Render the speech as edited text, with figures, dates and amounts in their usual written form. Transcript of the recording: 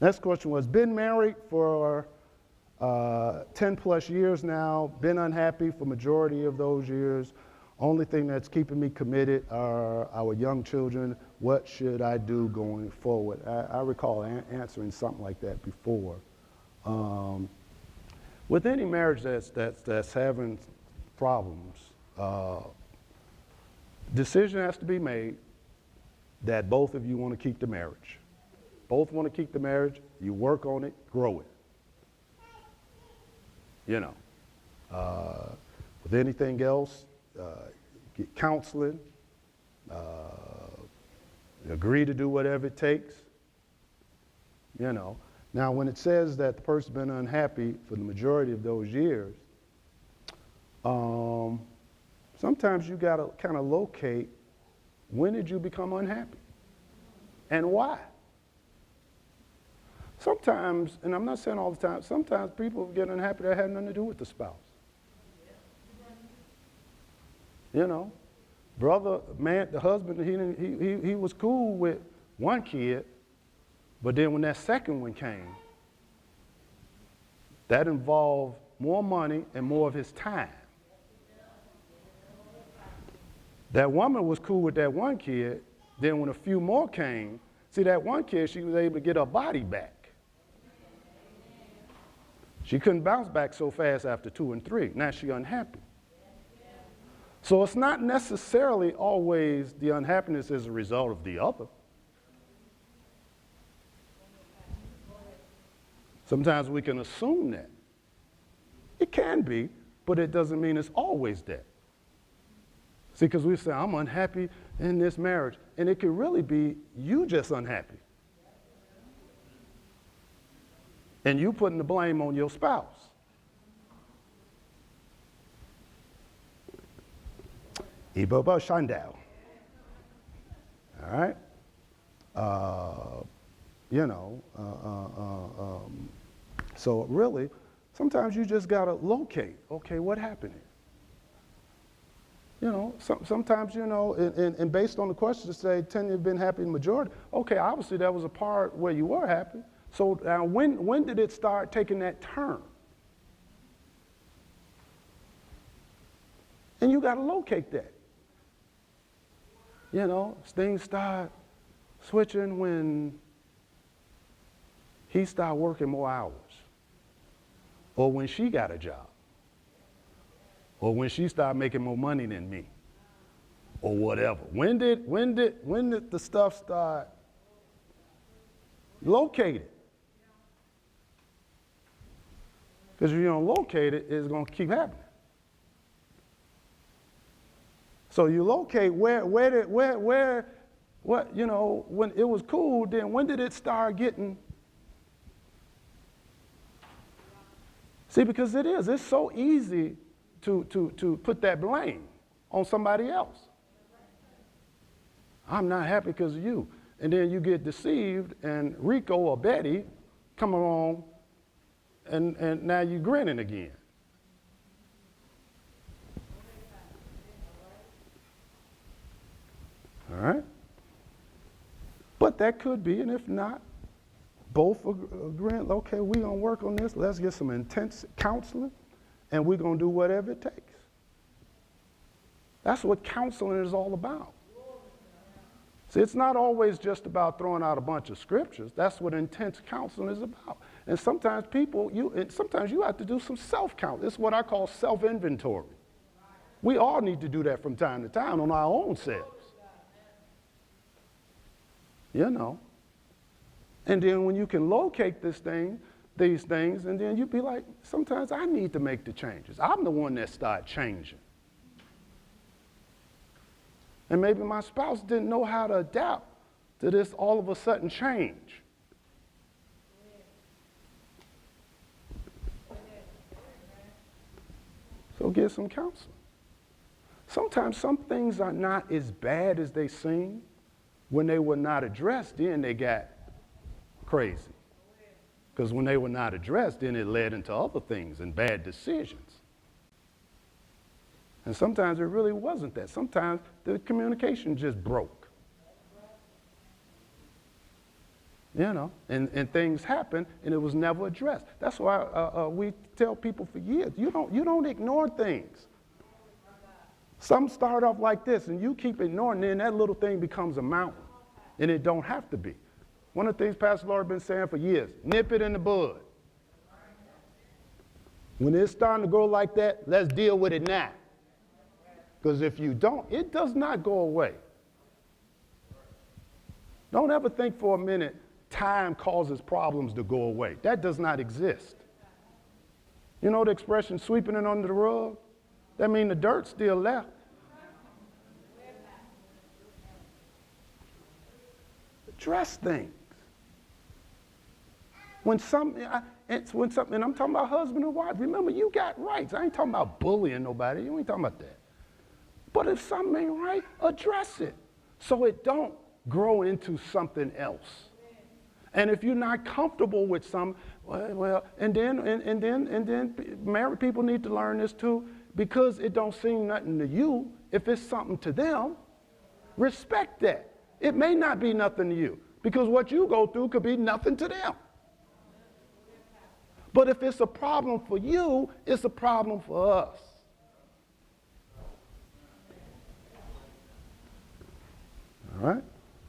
Next question was, been married for 10 plus years now, been unhappy for majority of those years. Only thing that's keeping me committed are our young children. What should I do going forward? I recall answering something like that before. With any marriage that's having problems, decision has to be made that both of you want to keep the marriage. Both want to keep the marriage, you work on it, grow it. You know, with anything else, get counseling, agree to do whatever it takes, you know. Now, when it says that the person's been unhappy for the majority of those years, sometimes you got to kind of locate, when did you become unhappy and why? Sometimes, and I'm not saying all the time, sometimes people get unhappy that had nothing to do with the spouse. You know, brother, man, the husband, he was cool with one kid, but then when that second one came, that involved more money and more of his time. That woman was cool with that one kid, then when a few more came, see that one kid, she was able to get her body back. She couldn't bounce back so fast after 2 and 3. Now she's unhappy. So it's not necessarily always the unhappiness as a result of the other. Sometimes we can assume that. It can be, but it doesn't mean it's always that. See, because we say, I'm unhappy in this marriage, and it could really be you just unhappy. And you putting the blame on your spouse. Ibobo Shandao. All right? You know, so really, sometimes you just got to locate, okay, what happened here? You know, sometimes, you know, and based on the question to say, 10 you've been happy in the majority, okay, obviously that was a part where you were happy. So now when did it start taking that turn? And you got to locate that. You know, things start switching when he started working more hours, or when she got a job, or when she started making more money than me, or whatever. When did the stuff start? Locate it. Because if you don't locate it, it's going to keep happening. So you locate what, you know, when it was cool, then when did it start getting? See, because it's so easy to put that blame on somebody else. I'm not happy because of you. And then you get deceived, and Rico or Betty come along, and now you're grinning again. All right? But that could be, and if not, both agreeing, okay, we're going to work on this. Let's get some intense counseling, and we're going to do whatever it takes. That's what counseling is all about. See, it's not always just about throwing out a bunch of scriptures. That's what intense counseling is about. And sometimes sometimes you have to do some self-count. It's what I call self-inventory. We all need to do that from time to time on our own selves. You know. And then when you can locate these things, and then you be like, sometimes I need to make the changes. I'm the one that started changing. And maybe my spouse didn't know how to adapt to this all of a sudden change. So get some counseling. Sometimes some things are not as bad as they seem. When they were not addressed, then they got crazy. Because when they were not addressed, then it led into other things and bad decisions. And sometimes it really wasn't that. Sometimes the communication just broke. and things happen, and it was never addressed. That's why we tell people for years, you don't ignore things. Some start off like this, and you keep ignoring, then that little thing becomes a mountain, and it don't have to be. One of the things Pastor Lord has been saying for years, nip it in the bud. When it's starting to grow like that, let's deal with it now. Because if you don't, it does not go away. Don't ever think for a minute time causes problems to go away. That does not exist. You know the expression sweeping it under the rug? That means the dirt's still left. Address things. And I'm talking about husband and wife. Remember, you got rights. I ain't talking about bullying nobody. You ain't talking about that. But if something ain't right, address it so it don't grow into something else. And if you're not comfortable with some, and then married people need to learn this too, because it don't seem nothing to you. If it's something to them, respect that. It may not be nothing to you, because what you go through could be nothing to them. But if it's a problem for you, it's a problem for us. All right?